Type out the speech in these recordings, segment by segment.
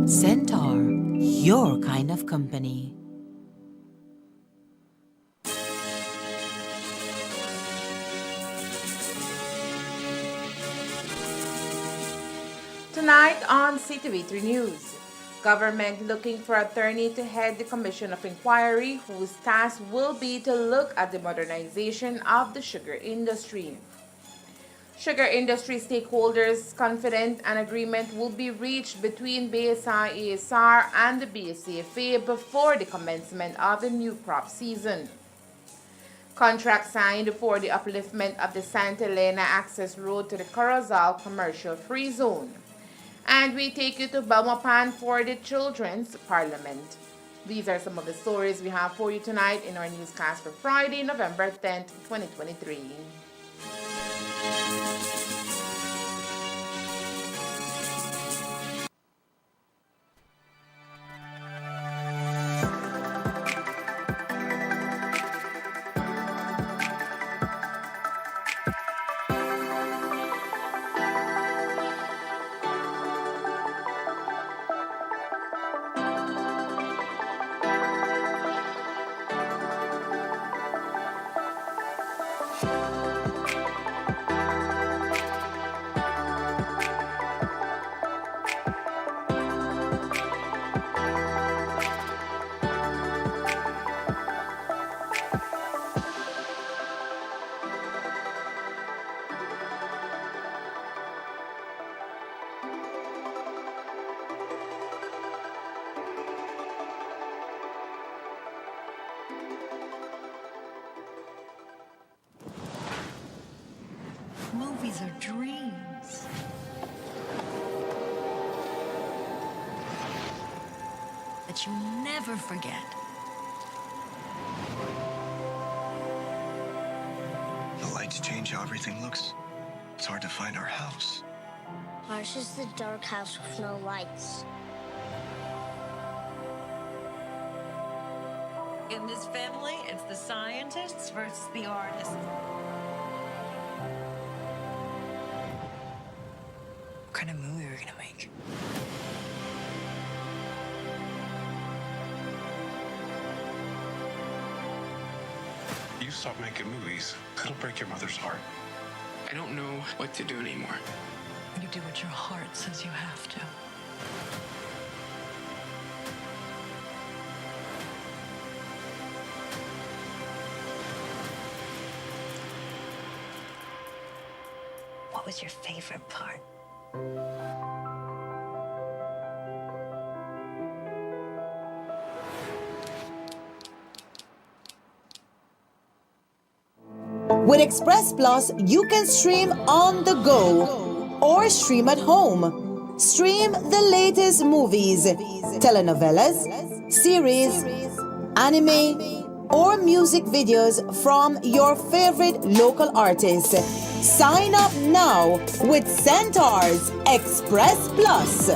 Centaur, your kind of company. Tonight on CTV3 News, government looking for attorney to head the Commission of Inquiry whose task will be to look at the modernization of the sugar industry. Sugar industry stakeholders confident an agreement will be reached between BSI-ASR and the BSCFA before the commencement of the new crop season. Contract signed for the upliftment of the Santa Elena access road to the Corozal commercial free zone. And we take you to Belmopan for the Children's Parliament. These are some of the stories we have for you tonight in our newscast for Friday, November 10th, 2023. Movies are dreams. That you never forget. The lights change how everything looks. It's hard to find our house. Ours is the dark house with no lights. In this family, it's the scientists versus the artists. What kind of movie are we gonna make? You stop making movies, it'll break your mother's heart. I don't know what to do anymore. You do what your heart says you have to. What was your favorite part? With Express Plus, you can stream on the go or stream at home. Stream the latest movies, telenovelas, series, anime, or music videos from your favorite local artists. Sign up now with Centaur's Express Plus.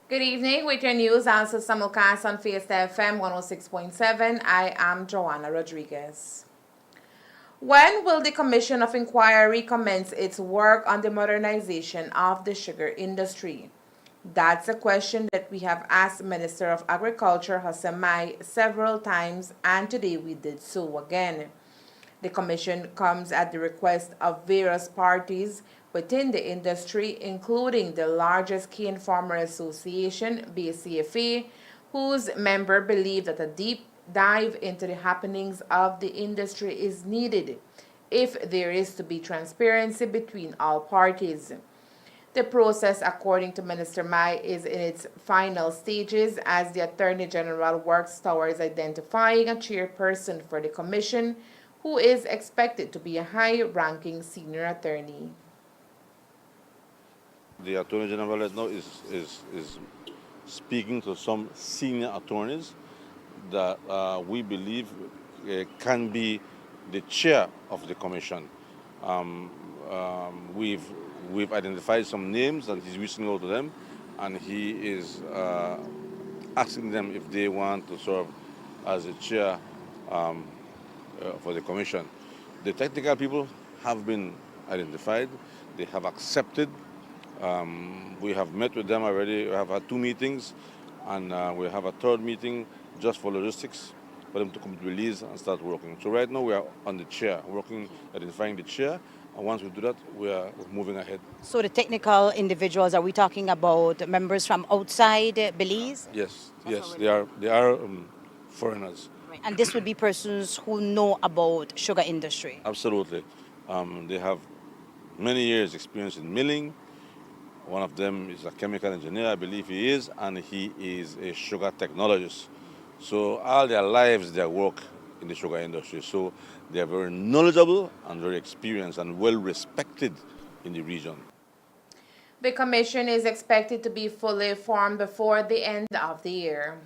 Good evening. With your news, also simulcast on Fiesta FM 106.7. I am Joanna Rodriguez. When will the Commission of Inquiry commence its work on the modernization of the sugar industry? That's a question that we have asked Minister of Agriculture Hassan Mai several times, and today we did so again. The commission comes at the request of various parties within the industry, including the largest cane farmer association, BCFA, whose members believe that a deep dive into the happenings of the industry is needed if there is to be transparency between all parties. The process, according to Minister Mai, is in its final stages as the Attorney General works towards identifying a chairperson for the commission, who is expected to be a high-ranking senior attorney. The Attorney General right now is speaking to some senior attorneys that we believe can be the chair of the commission. We've identified some names and he's reaching out to them, and he is asking them if they want to serve as a chair for the commission. The technical people have been identified. They have accepted. We have met with them already. We have had 2 meetings, and we have a 3rd meeting just for logistics, for them to come to release and start working. So right now we are on the chair, working, identifying the chair, and once we do that, we're moving ahead. So the technical individuals, are we talking about members from outside Belize? Yes, they are foreigners. Right. And this would be persons who know about sugar industry? Absolutely. They have many years experience in milling. One of them is a chemical engineer, I believe he is, and he is a sugar technologist. So all their lives they work in the sugar industry. So they are very knowledgeable and very experienced and well respected in the region. The commission is expected to be fully formed before the end of the year.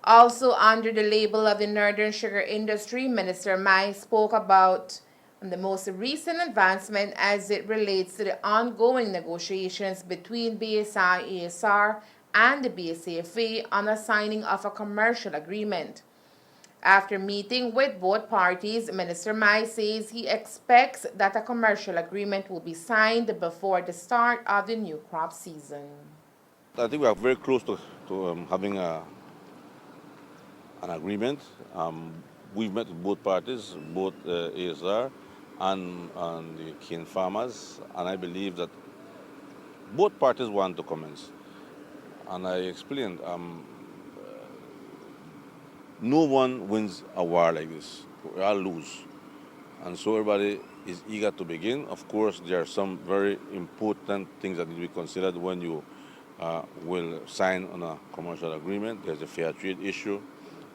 Also under the label of the Northern Sugar Industry, Minister Mai spoke about the most recent advancement as it relates to the ongoing negotiations between BSI ASR and the BSAFA on the signing of a commercial agreement. After meeting with both parties, Minister Mai says he expects that a commercial agreement will be signed before the start of the new crop season. I think we are very close to having an agreement. We've met with both parties, both ASR and the cane farmers, and I believe that both parties want to commence. And I explained, no one wins a war like this. We all lose. And so everybody is eager to begin. Of course, there are some very important things that need to be considered when you will sign on a commercial agreement. There's a fair trade issue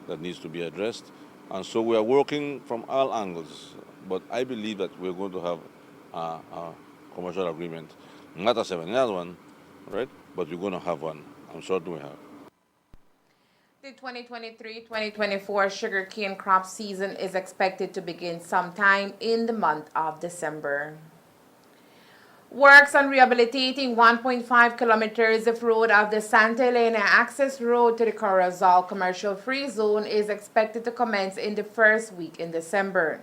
that needs to be addressed. And so we are working from all angles. But I believe that we're going to have a commercial agreement. Not a 7-year one, right? But we're going to have one. I'm certain we have. The 2023-2024 sugarcane crop season is expected to begin sometime in the month of December. Works on rehabilitating 1.5 kilometers of road of the Santa Elena access road to the Corozal commercial free zone is expected to commence in the first week in December.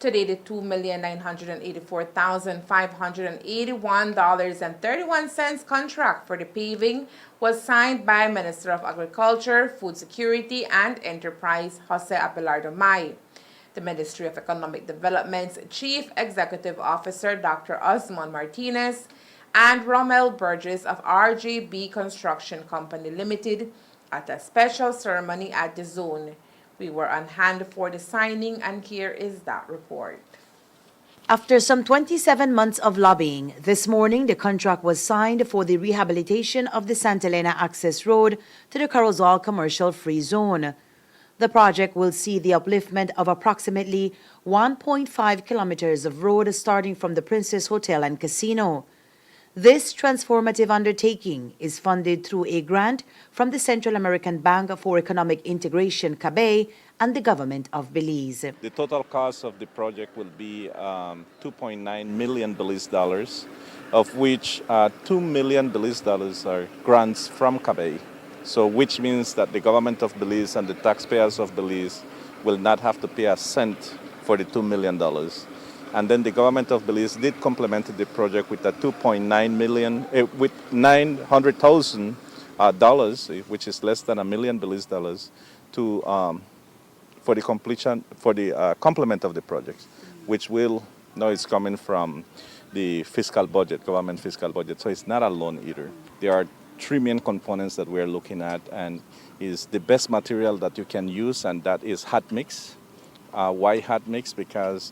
Today, the $2,984,581.31 contract for the paving was signed by Minister of Agriculture, Food Security and Enterprise, Jose Abelardo Mai. The Ministry of Economic Development's Chief Executive Officer, Dr. Osmond Martinez, and Rommel Burgess of RJB Construction Company Limited at a special ceremony at the zone. We were on hand for the signing, and here is that report. After some 27 months of lobbying, this morning the contract was signed for the rehabilitation of the Santa Elena access road to the Corozal commercial free zone. The project will see the upliftment of approximately 1.5 kilometers of road starting from the Princess Hotel and Casino. This transformative undertaking is funded through a grant from the Central American Bank for Economic Integration, CABE, and the government of Belize. The total cost of the project will be 2.9 million Belize dollars, of which 2 million Belize dollars are grants from CABE. So which means that the government of Belize and the taxpayers of Belize will not have to pay a cent for the $2 million. And then the government of Belize did complement the project with a 2.9 million, with $900,000, which is less than $1 million Belize dollars, to for the completion, for the complement of the project, which will now is coming from the fiscal budget, government fiscal budget. So it's not a loan either. There are 3 main components that we're looking at, and is the best material that you can use, and that is hot mix. Why hot mix? Because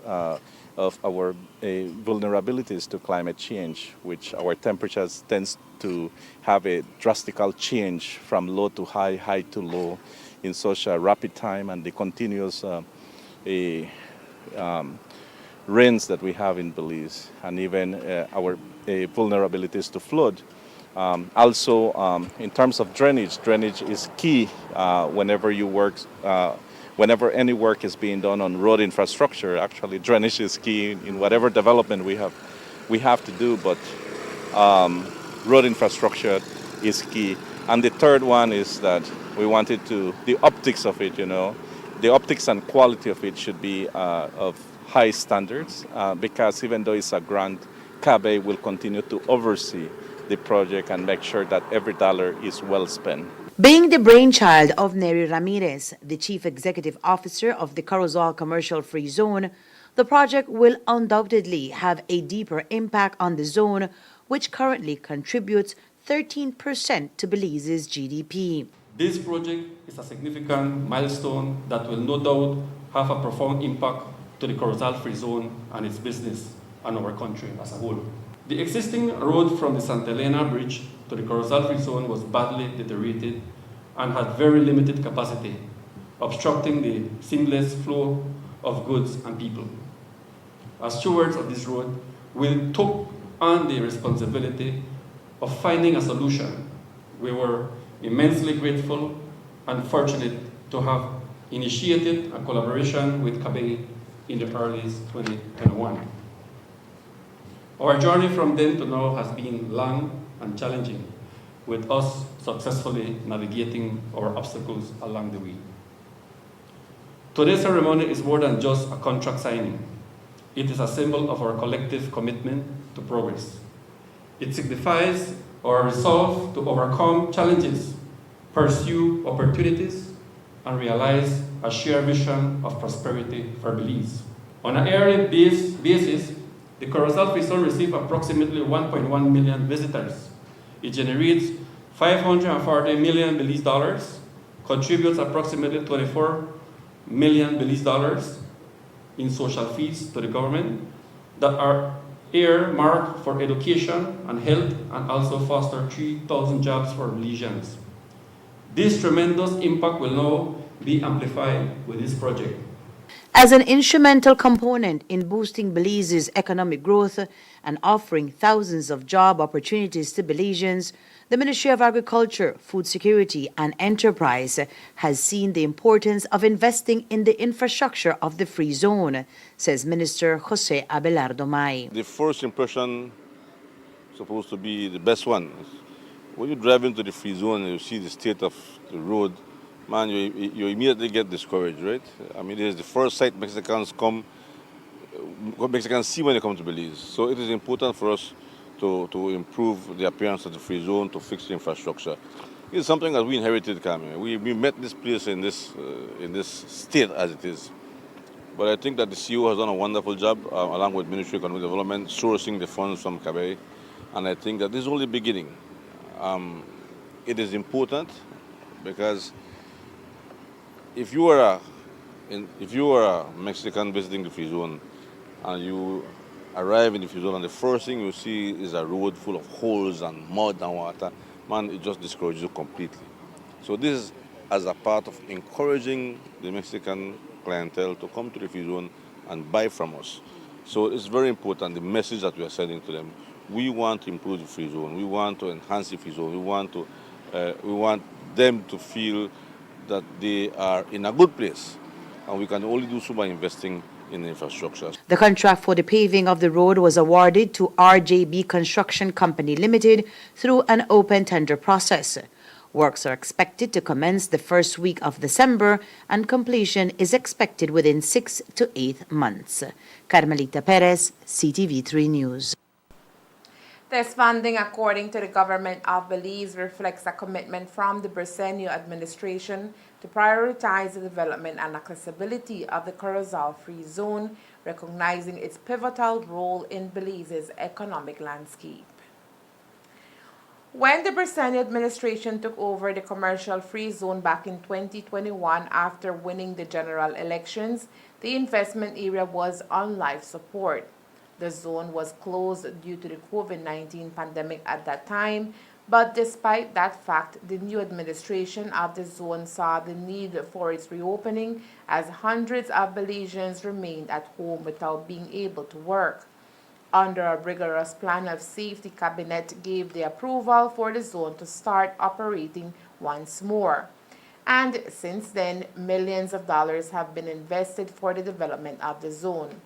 of our vulnerabilities to climate change, which our temperatures tends to have a drastical change from low to high, high to low in such a rapid time, and the continuous rains that we have in Belize, and even our vulnerabilities to flood. Also, in terms of drainage, drainage is key whenever you work, whenever any work is being done on road infrastructure. Actually, drainage is key in whatever development we have to do. But road infrastructure is key. And the third one is that we wanted to the optics of it. The optics and quality of it should be of high standards because even though it's a grant, CABE will continue to oversee the project and make sure that every dollar is well spent. Being the brainchild of Neri Ramirez, the Chief Executive Officer of the Corozal Commercial Free Zone, the project will undoubtedly have a deeper impact on the zone, which currently contributes 13% to Belize's GDP. This project is a significant milestone that will no doubt have a profound impact to the Corozal Free Zone and its business and our country as a whole. The existing road from the Santa Elena Bridge to the Corozal Free Zone was badly deteriorated and had very limited capacity, obstructing the seamless flow of goods and people. As stewards of this road, we took on the responsibility of finding a solution. We were immensely grateful and fortunate to have initiated a collaboration with CABE in the early 2021. Our journey from then to now has been long and challenging, with us successfully navigating our obstacles along the way. Today's ceremony is more than just a contract signing. It is a symbol of our collective commitment to progress. It signifies our resolve to overcome challenges, pursue opportunities, and realize a shared vision of prosperity for Belize. On an yearly basis, the Corozal Free Zone receives approximately 1.1 million visitors. It generates 540 million Belize dollars, contributes approximately 24 million Belize dollars in social fees to the government that are earmarked for education and health, and also foster 3,000 jobs for Belizeans. This tremendous impact will now be amplified with this project. As an instrumental component in boosting Belize's economic growth and offering thousands of job opportunities to Belizeans, the Ministry of Agriculture, Food Security and Enterprise has seen the importance of investing in the infrastructure of the Free Zone, says Minister Jose Abelardo May. The first impression is supposed to be the best one. When you drive into the Free Zone and you see the state of the road, man, you immediately get discouraged, right? I mean, it is the first sight Mexicans see when they come to Belize. So it is important for us to improve the appearance of the Free Zone, to fix the infrastructure. It's something that we inherited, Carmen. We met this place in this state as it is. But I think that the CEO has done a wonderful job, along with Ministry of Economic Development, sourcing the funds from CABE. And I think that this is only the beginning. It is important because if you are a Mexican visiting the Free Zone and you arrive in the Free Zone and the first thing you see is a road full of holes and mud and water, man, it just discourages you completely. So this is as a part of encouraging the Mexican clientele to come to the Free Zone and buy from us. So it's very important, the message that we are sending to them. We want to improve the Free Zone. We want to enhance the Free Zone. We want them to feel that they are in a good place, and we can only do so by investing in infrastructure. The contract for the paving of the road was awarded to RJB Construction Company Limited through an open tender process. Works are expected to commence the first week of December, and completion is expected within 6 to 8 months. Carmelita Perez, CTV3 News. This funding, according to the government of Belize, reflects a commitment from the Briceño administration to prioritize the development and accessibility of the Corozal Free Zone, recognizing its pivotal role in Belize's economic landscape. When the Briceño administration took over the Commercial Free Zone back in 2021 after winning the general elections, the investment area was on life support. The zone was closed due to the COVID-19 pandemic at that time, But despite that fact, the new administration of the zone saw the need for its reopening as hundreds of Belizeans remained at home without being able to work. Under a rigorous plan of safety, Cabinet gave the approval for the zone to start operating once more. And since then, millions of dollars have been invested for the development of the zone.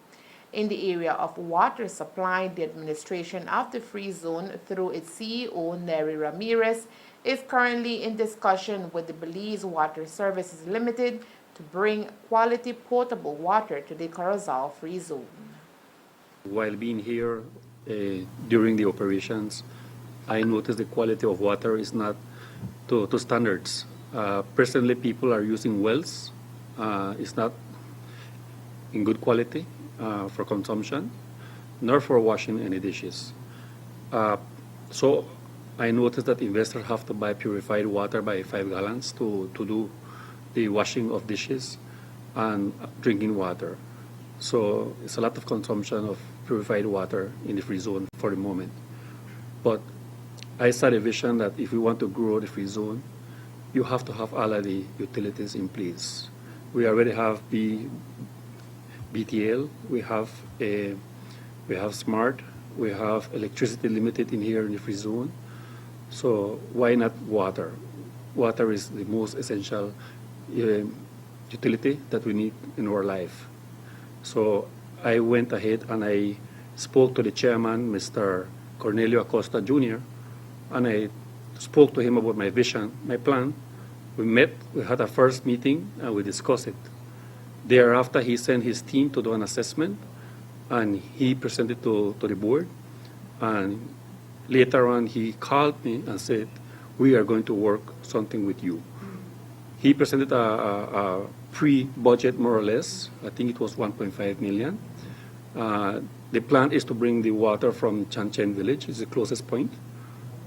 In the area of water supply, the administration of the Free Zone, through its CEO, Neri Ramirez, is currently in discussion with the Belize Water Services Limited to bring quality potable water to the Corozal Free Zone. While being here during the operations, I noticed the quality of water is not to standards. Presently, people are using wells. It's not in good quality for consumption, nor for washing any dishes. So I noticed that investors have to buy purified water by 5 gallons to do the washing of dishes and drinking water. So it's a lot of consumption of purified water in the Free Zone for the moment. But I saw a vision that if we want to grow the Free Zone, you have to have all of the utilities in place. We already have BTL, we have SMART, we have electricity limited in here in the Free Zone. So why not water? Water is the most essential utility that we need in our life. So I went ahead and I spoke to the chairman, Mr. Cornelio Acosta Jr., and I spoke to him about my vision, my plan. We met, we had a first meeting, and we discussed it. Thereafter, he sent his team to do an assessment, and he presented to the board. And later on, he called me and said, we are going to work something with you. He presented a pre-budget, more or less. I think it was 1.5 million. The plan is to bring the water from Chanchen village, is the closest point,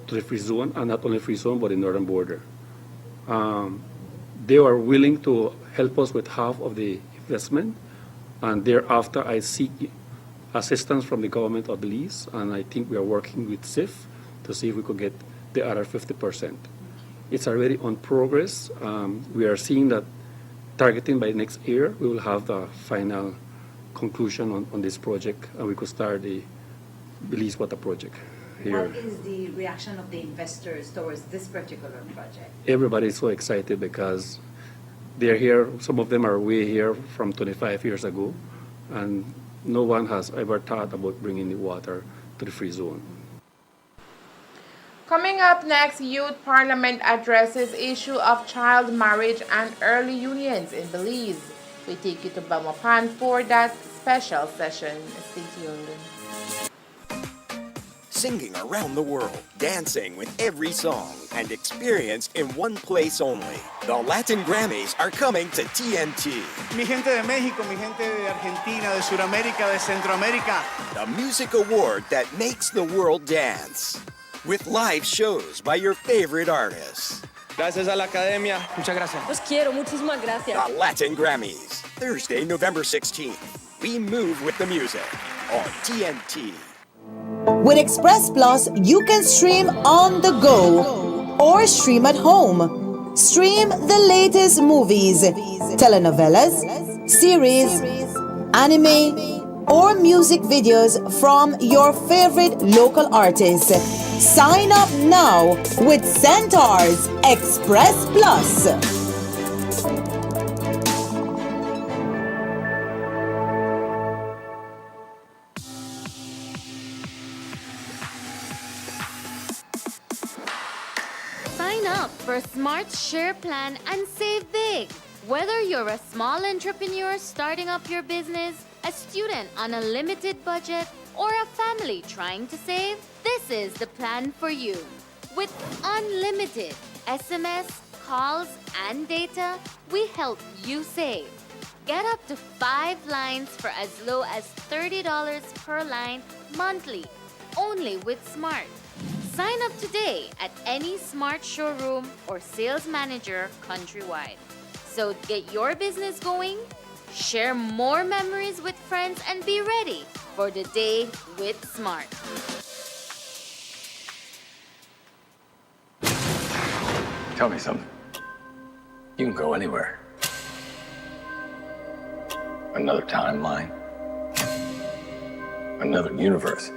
to the Free Zone, and not only Free Zone, but the northern border. They are willing to help us with half of the investment, and thereafter I seek assistance from the government of Belize, and I think we are working with SIF to see if we could get the other 50%. It's already on progress. We are seeing that targeting by next year, we will have the final conclusion on this project, and we could start the Belize Water Project here. What is the reaction of the investors towards this particular project? Everybody is so excited because they're here. Some of them are way here from 25 years ago, and no one has ever thought about bringing the water to the Free Zone. Coming up next, Youth Parliament addresses issue of child marriage and early unions in Belize. We take you to Belmopan for that special session. Stay tuned. Singing around the world, dancing with every song, and experienced in one place only. The Latin Grammys are coming to TNT. Mi gente de México, mi gente de Argentina, de Sudamérica, de Centroamérica. The music award that makes the world dance. With live shows by your favorite artists. Gracias a la academia. Muchas gracias. Los quiero, muchísimas gracias. The Latin Grammys, Thursday, November 16th. We move with the music on TNT. With Express Plus, you can stream on the go or stream at home. Stream the latest movies, telenovelas, series, anime, or music videos from your favorite local artists. Sign up now with Centaur's Express Plus. Sign up for Smart Share Plan and save big. Whether you're a small entrepreneur starting up your business, a student on a limited budget, or a family trying to save, this is the plan for you. With unlimited SMS, calls, and data, we help you save. Get up to 5 lines for as low as $30 per line monthly, only with Smart. Sign up today at any Smart showroom or sales manager countrywide. So get your business going, share more memories with friends, and be ready for the day with Smart. Tell me something. You can go anywhere. Another timeline. Another universe.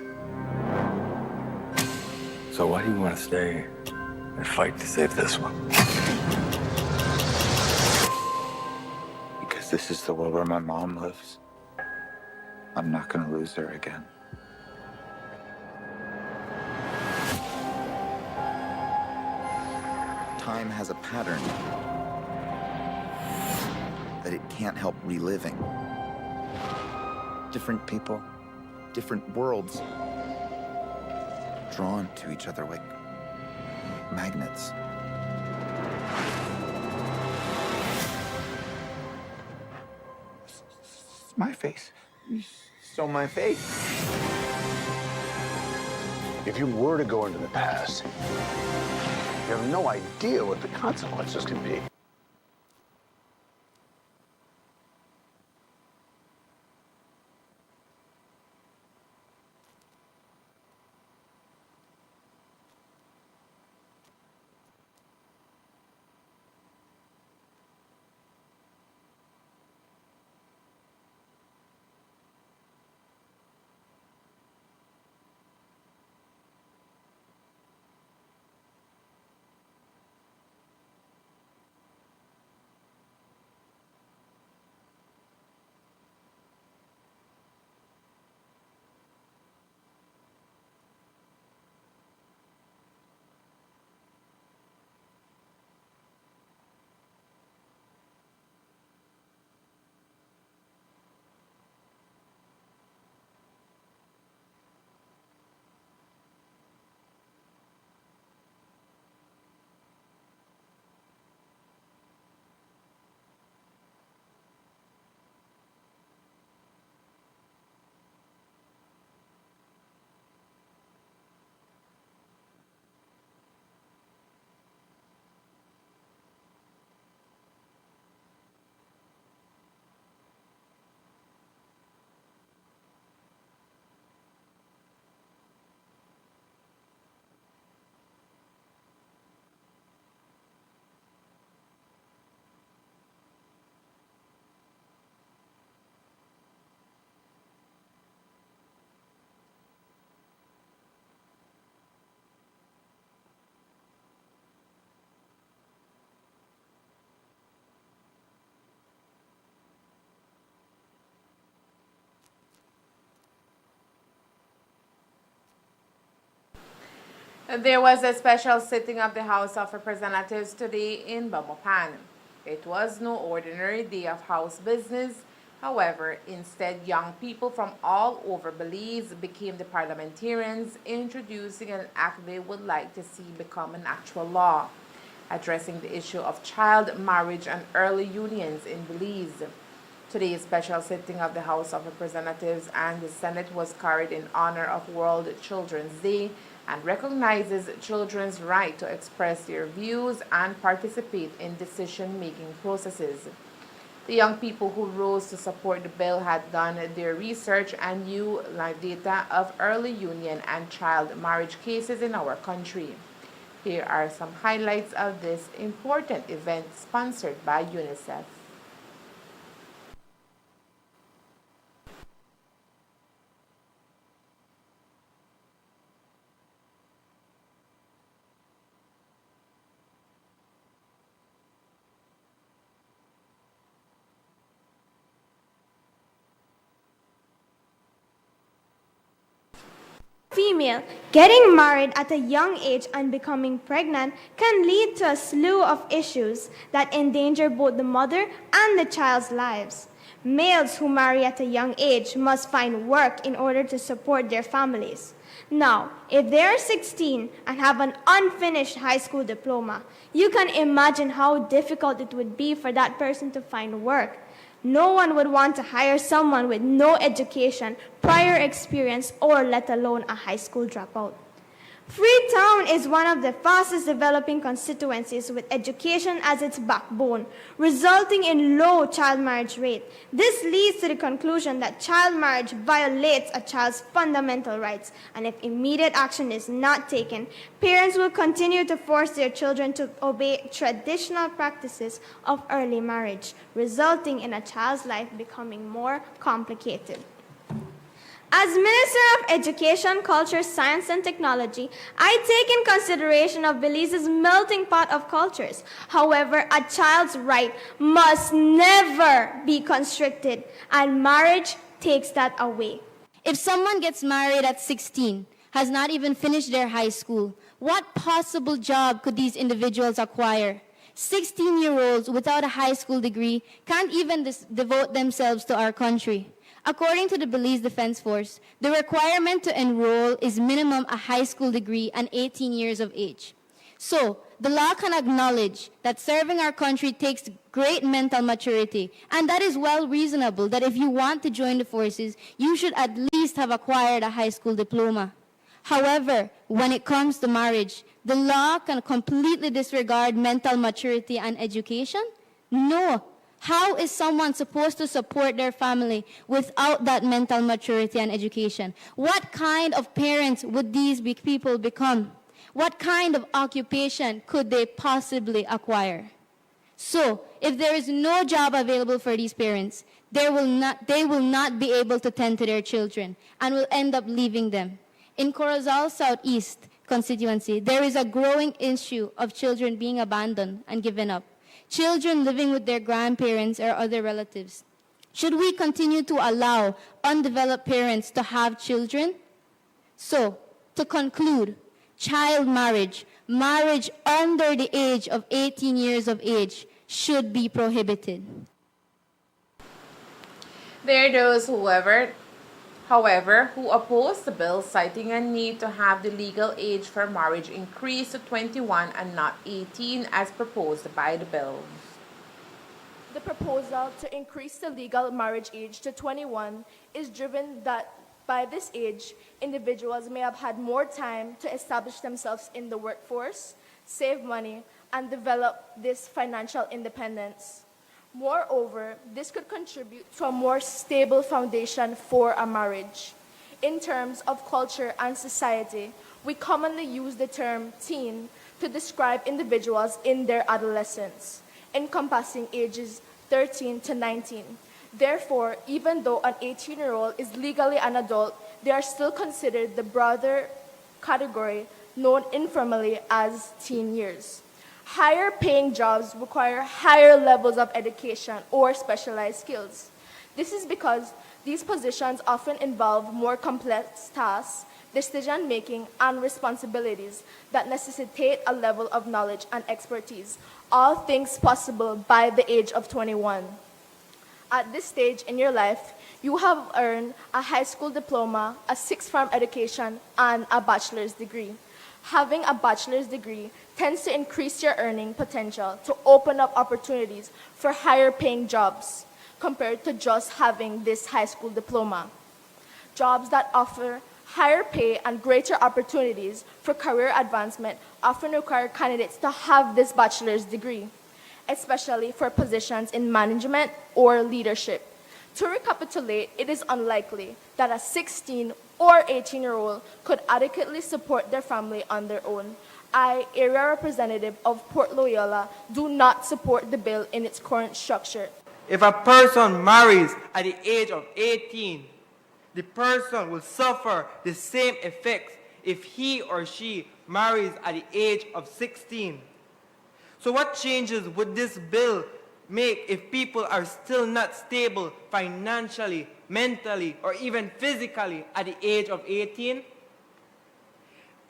So why do you want to stay and fight to save this one? Because this is the world where my mom lives. I'm not gonna lose her again. Time has a pattern that it can't help reliving. Different people, different worlds, drawn to each other like magnets. It's my face. You stole my face. If you were to go into the past, you have no idea what the consequences can be. There was a special sitting of the House of Representatives today in Belmopan. It was no ordinary day of House business. However, instead, young people from all over Belize became the parliamentarians, introducing an act they would like to see become an actual law, addressing the issue of child marriage and early unions in Belize. Today's special sitting of the House of Representatives and the Senate was carried in honor of World Children's Day and recognizes children's right to express their views and participate in decision-making processes. The young people who rose to support the bill had done their research and knew live data of early union and child marriage cases in our country. Here are some highlights of this important event sponsored by UNICEF. Female, getting married at a young age and becoming pregnant can lead to a slew of issues that endanger both the mother and the child's lives. Males who marry at a young age must find work in order to support their families. Now, if they are 16 and have an unfinished high school diploma, you can imagine how difficult it would be for that person to find work. No one would want to hire someone with no education, prior experience, or let alone a high school dropout. Freetown is one of the fastest developing constituencies with education as its backbone, resulting in low child marriage rate. This leads to the conclusion that child marriage violates a child's fundamental rights, and if immediate action is not taken, parents will continue to force their children to obey traditional practices of early marriage, resulting in a child's life becoming more complicated. As Minister of Education, Culture, Science and Technology, I take in consideration of Belize's melting pot of cultures. However, a child's right must never be constricted, and marriage takes that away. If someone gets married at 16, has not even finished their high school, what possible job could these individuals acquire? 16-year-olds without a high school degree can't even devote themselves to our country. According to the Belize Defense Force, the requirement to enroll is minimum a high school degree and 18 years of age. So, the law can acknowledge that serving our country takes great mental maturity, and that is well reasonable that if you want to join the forces, you should at least have acquired a high school diploma. However, when it comes to marriage, the law can completely disregard mental maturity and education? No. How is someone supposed to support their family without that mental maturity and education? What kind of parents would these people become? What kind of occupation could they possibly acquire? So, if there is no job available for these parents, they will not be able to tend to their children and will end up leaving them. In Corozal Southeast constituency, there is a growing issue of children being abandoned and given up. Children living with their grandparents or other relatives. Should we continue to allow undeveloped parents to have children? So, to conclude, child marriage, marriage under the age of 18 years of age, should be prohibited. There are those, however, who oppose the bill, citing a need to have the legal age for marriage increased to 21 and not 18 as proposed by the bill. The proposal to increase the legal marriage age to 21 is driven that by this age, individuals may have had more time to establish themselves in the workforce, save money, and develop this financial independence. Moreover, this could contribute to a more stable foundation for a marriage. In terms of culture and society, we commonly use the term teen to describe individuals in their adolescence, encompassing ages 13 to 19. Therefore, even though an 18-year-old is legally an adult, they are still considered the broader category known informally as teen years. Higher paying jobs require higher levels of education or specialized skills. This is because these positions often involve more complex tasks, decision-making, and responsibilities that necessitate a level of knowledge and expertise, all things possible by the age of 21. At this stage in your life, you have earned a high school diploma, a sixth-form education, and a bachelor's degree. Having a bachelor's degree tends to increase your earning potential to open up opportunities for higher paying jobs compared to just having this high school diploma. Jobs that offer higher pay and greater opportunities for career advancement often require candidates to have this bachelor's degree, especially for positions in management or leadership. To recapitulate, it is unlikely that a 16 or 18-year-old could adequately support their family on their own. I, area representative of Port Loyola, do not support the bill in its current structure. If a person marries at the age of 18, the person will suffer the same effects if he or she marries at the age of 16. So what changes would this bill make if people are still not stable financially, mentally, or even physically at the age of 18?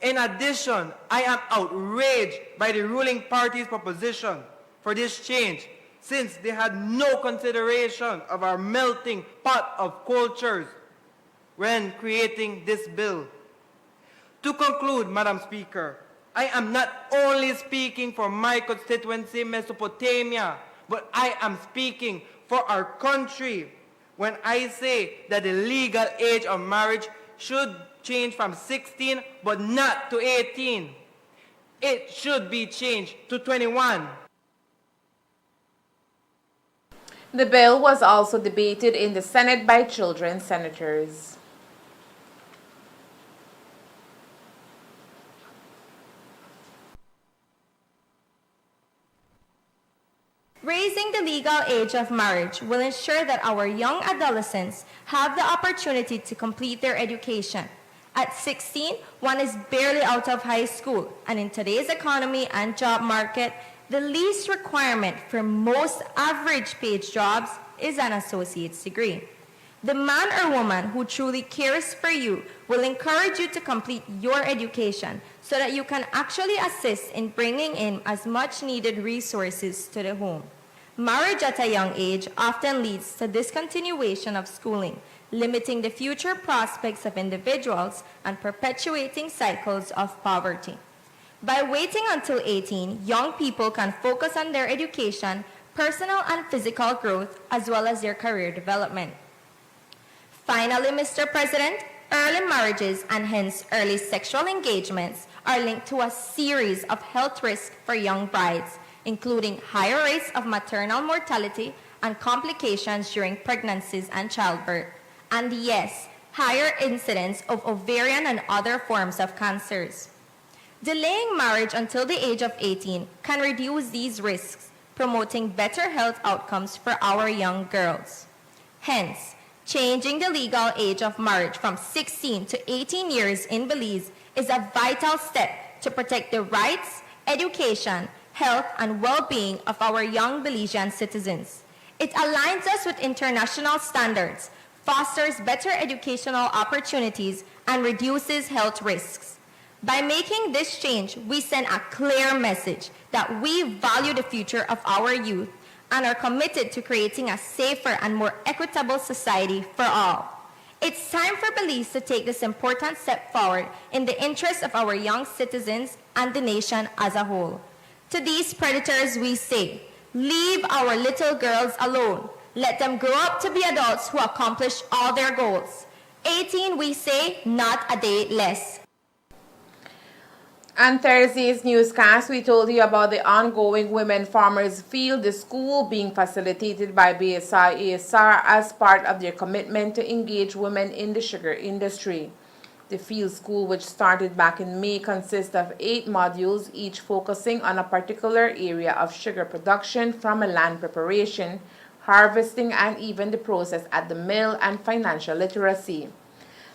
In addition, I am outraged by the ruling party's proposition for this change, since they had no consideration of our melting pot of cultures when creating this bill. To conclude, Madam Speaker, I am not only speaking for my constituency, Mesopotamia, but I am speaking for our country when I say that the legal age of marriage should change from 16 but not to 18. It should be changed to 21. The bill was also debated in the Senate by children senators. Raising the legal age of marriage will ensure that our young adolescents have the opportunity to complete their education. At 16, one is barely out of high school, and in today's economy and job market, the least requirement for most average paid jobs is an associate's degree. The man or woman who truly cares for you will encourage you to complete your education so that you can actually assist in bringing in as much needed resources to the home. Marriage at a young age often leads to discontinuation of schooling, limiting the future prospects of individuals and perpetuating cycles of poverty. By waiting until 18, young people can focus on their education, personal and physical growth, as well as their career development. Finally, Mr. President, early marriages and hence early sexual engagements are linked to a series of health risks for young brides, including higher rates of maternal mortality and complications during pregnancies and childbirth, and yes, higher incidence of ovarian and other forms of cancers. Delaying marriage until the age of 18 can reduce these risks, promoting better health outcomes for our young girls. Hence, changing the legal age of marriage from 16 to 18 years in Belize is a vital step to protect the rights, education, health, and well-being of our young Belizean citizens. It aligns us with international standards, fosters better educational opportunities, and reduces health risks. By making this change, we send a clear message that we value the future of our youth and are committed to creating a safer and more equitable society for all. It's time for Belize to take this important step forward in the interest of our young citizens and the nation as a whole. To these predators we say, leave our little girls alone. Let them grow up to be adults who accomplish all their goals. 18, we say, not a day less. On Thursday's newscast, we told you about the ongoing Women Farmers Field, the school being facilitated by BSI-ASR as part of their commitment to engage women in the sugar industry. The field school, which started back in May, consists of 8 modules, each focusing on a particular area of sugar production, from land preparation, harvesting, and even the process at the mill, and financial literacy.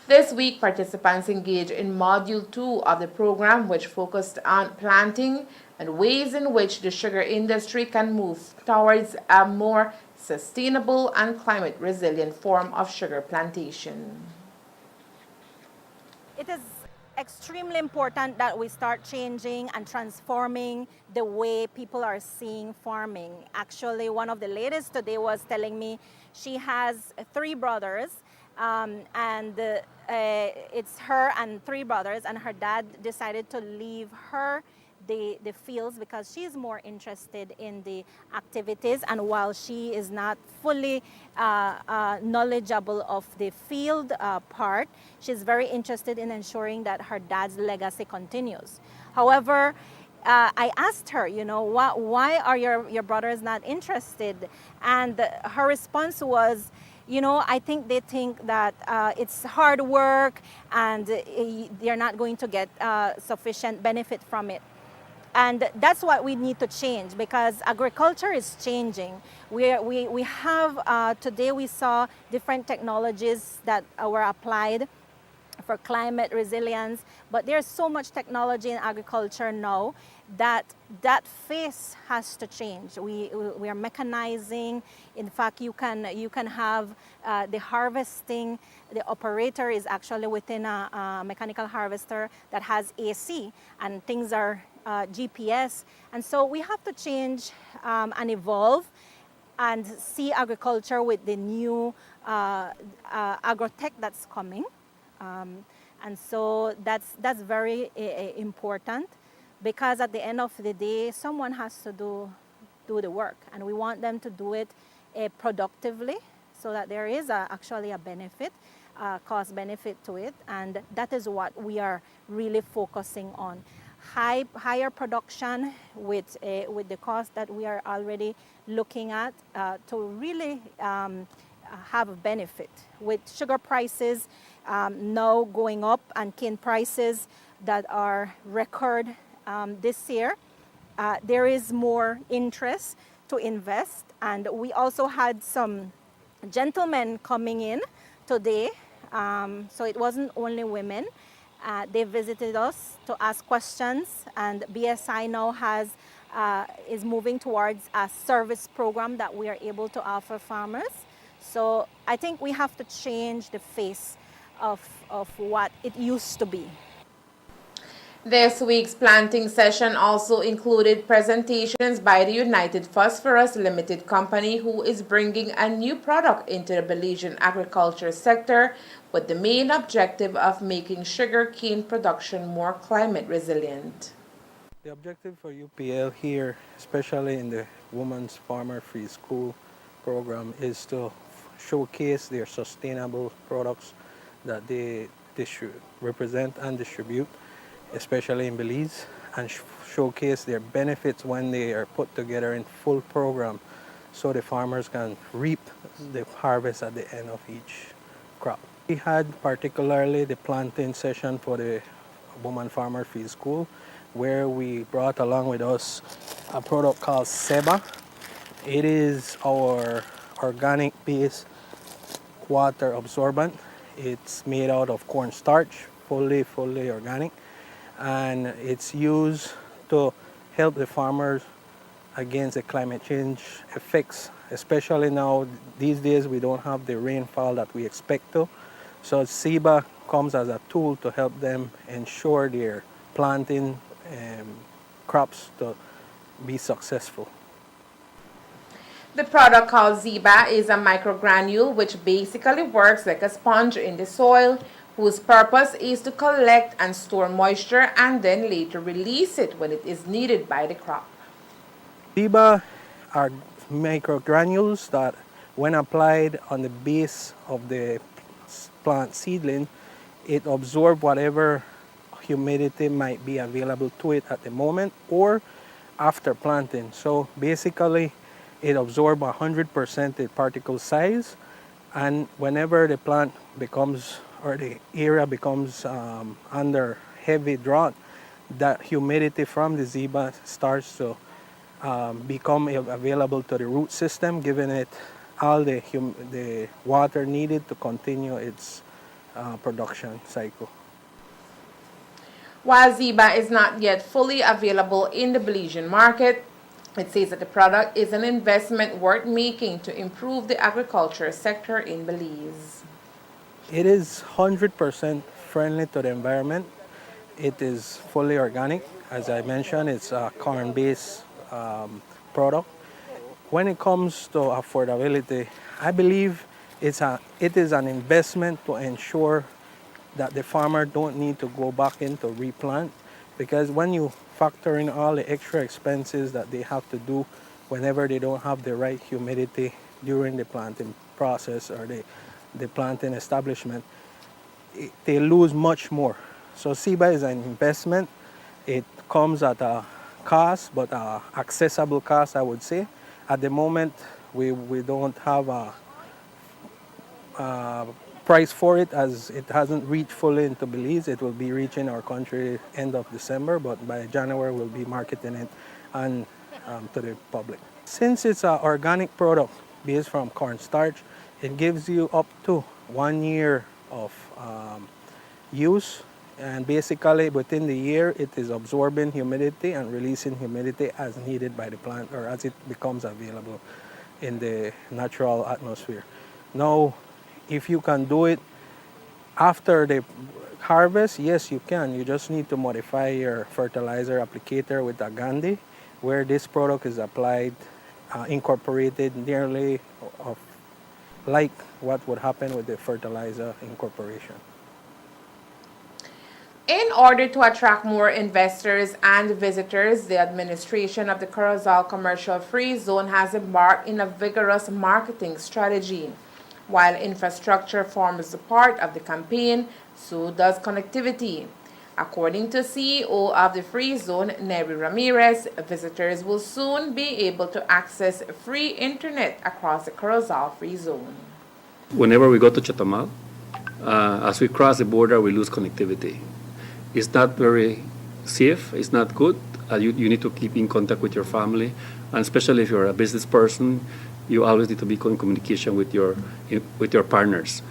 This week, participants engaged in Module 2 of the program, which focused on planting and ways in which the sugar industry can move towards a more sustainable and climate-resilient form of sugar plantation. It is extremely important that we start changing and transforming the way people are seeing farming. Actually, one of the ladies today was telling me she has 3 brothers, it's her and 3 brothers, and her dad decided to leave her the fields because she's more interested in the activities, and while she is not fully knowledgeable of the field part, she's very interested in ensuring that her dad's legacy continues. However, I asked her, why are your brothers not interested? And her response was, I think they think that it's hard work and they're not going to get sufficient benefit from it. And that's what we need to change, because agriculture is changing. We have, today we saw different technologies that were applied for climate resilience, but there's so much technology in agriculture now that face has to change. We are mechanizing. In fact, you can have the harvesting. The operator is actually within a mechanical harvester that has AC, and things are GPS. And so we have to change and evolve and see agriculture with the new agrotech that's coming. And so that's very important, because at the end of the day, someone has to do the work, and we want them to do it productively so that there is actually a benefit. cost benefit to it, and that is what we are really focusing on. Higher production with the cost that we are already looking at to really have a benefit. With sugar prices now going up and cane prices that are record this year, there is more interest to invest, and we also had some gentlemen coming in today, so it wasn't only women. They visited us to ask questions, and BSI now is moving towards a service program that we are able to offer farmers. So I think we have to change the face of what it used to be. This week's planting session also included presentations by the United Phosphorus Limited Company, who is bringing a new product into the Belizean agriculture sector with the main objective of making sugarcane production more climate resilient. The objective for UPL here, especially in the Women's Farmer Free School program, is to showcase their sustainable products that they should represent and distribute, especially in Belize, and showcase their benefits when they are put together in full program so the farmers can reap the harvest at the end of each crop. We had particularly the planting session for the Woman Farmer Free School, where we brought along with us a product called Seba. It is our organic based water absorbent. It's made out of cornstarch, fully organic, and it's used to help the farmers against the climate change effects, especially now these days we don't have the rainfall that we expect to. So SEBA comes as a tool to help them ensure their planting crops to be successful. The product called Zeba is a microgranule which basically works like a sponge in the soil, whose purpose is to collect and store moisture and then later release it when it is needed by the crop. Zeba are microgranules that, when applied on the base of the plant seedling, it absorbs whatever humidity might be available to it at the moment or after planting. So basically, it absorbs 100% the particle size, and whenever the plant becomes or the area becomes under heavy drought, that humidity from the Zeba starts to become available to the root system, giving it all the water needed to continue its production cycle. While Zeba is not yet fully available in the Belizean market, it says that the product is an investment worth making to improve the agriculture sector in Belize. It is 100% friendly to the environment. It is fully organic. As I mentioned, it's a corn-based product. When it comes to affordability, I believe it is an investment to ensure that the farmer don't need to go back in to replant, because when you factor in all the extra expenses that they have to do whenever they don't have the right humidity during the planting process or the planting establishment, they lose much more. So SEBA is an investment. It comes at a cost, but an accessible cost, I would say. At the moment, we don't have a price for it, as it hasn't reached fully into Belize. It will be reaching our country end of December, but by January we'll be marketing it and to the public. Since it's an organic product based from cornstarch, it gives you up to 1 year of use, and basically within the year it is absorbing humidity and releasing humidity as needed by the plant or as it becomes available in the natural atmosphere. Now, if you can do it after the harvest, yes, you can. You just need to modify your fertilizer applicator with a Gandhi, where this product is applied, incorporated nearly like what would happen with the fertilizer incorporation. In order to attract more investors and visitors, the administration of the Corozal Commercial Free Zone has embarked in a vigorous marketing strategy. While infrastructure forms a part of the campaign, so does connectivity. According to CEO of the Free Zone, Neri Ramirez, visitors will soon be able to access free internet across the Corozal Free Zone. Whenever we go to Chatamal, as we cross the border, we lose connectivity. It's not very safe, it's not good. You need to keep in contact with your family, and especially if you're a business person, you always need to be in communication with your partners.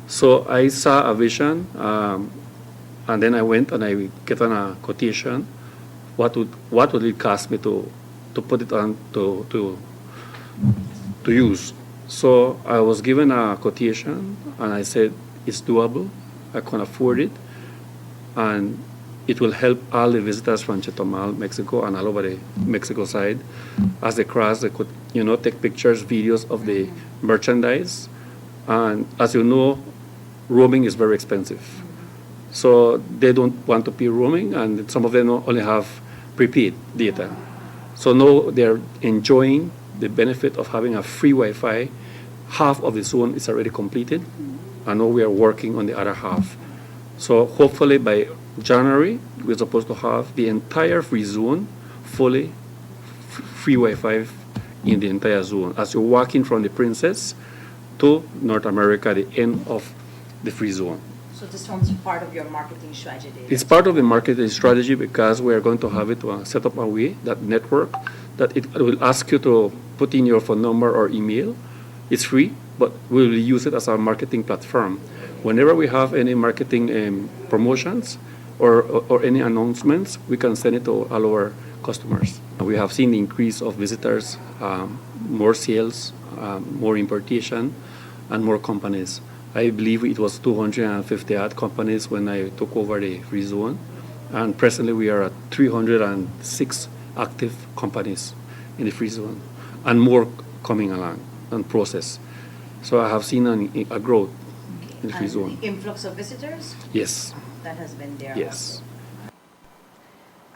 So I saw a vision, and then I went and I get on a quotation. What would it cost me to put it on to use? So I was given a quotation, and I said it's doable. I can afford it, and it will help all the visitors from Chetumal, Mexico, and all over the Mexico side. As they cross, they could, take pictures, videos of the merchandise. And as you know, roaming is very expensive. So they don't want to pay roaming, and some of them only have prepaid data. So now they're enjoying the benefit of having a free Wi-Fi. Half of the zone is already completed, and now we are working on the other half. So hopefully by January, we're supposed to have the entire free zone fully free Wi-Fi in the entire zone. As you're walking from the Princess to North America, the end of the free zone. So this forms part of your marketing strategy? It's part of the marketing strategy because we are going to have it set up a way, that network, that it will ask you to put in your phone number or email. It's free, but we'll use it as our marketing platform. Whenever we have any marketing promotions or any announcements, we can send it to all our customers. We have seen the increase of visitors, more sales, more importation, and more companies. I believe it was 250 odd companies when I took over the free zone, and presently we are at 306 active companies in the free zone, and more coming along and process. So I have seen a growth in the free zone. The influx of visitors? Yes. That has been there. Yes.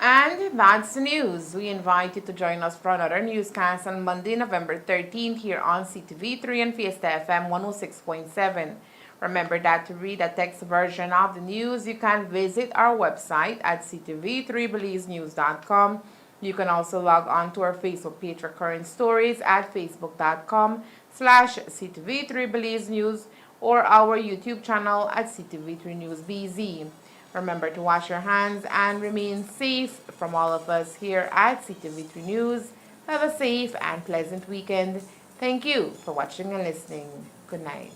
And that's the news. We invite you to join us for another newscast on Monday, November 13th here on CTV3 and Fiesta FM 106.7. Remember that to read a text version of the news, you can visit our website at ctv3belizenews.com. You can also log on to our Facebook page for current stories at facebook.com/CTV3belizenews or our YouTube channel at CTV3 News BZ. Remember to wash your hands and remain safe. From all of us here at CTV3 News, have a safe and pleasant weekend. Thank you for watching and listening. Good night.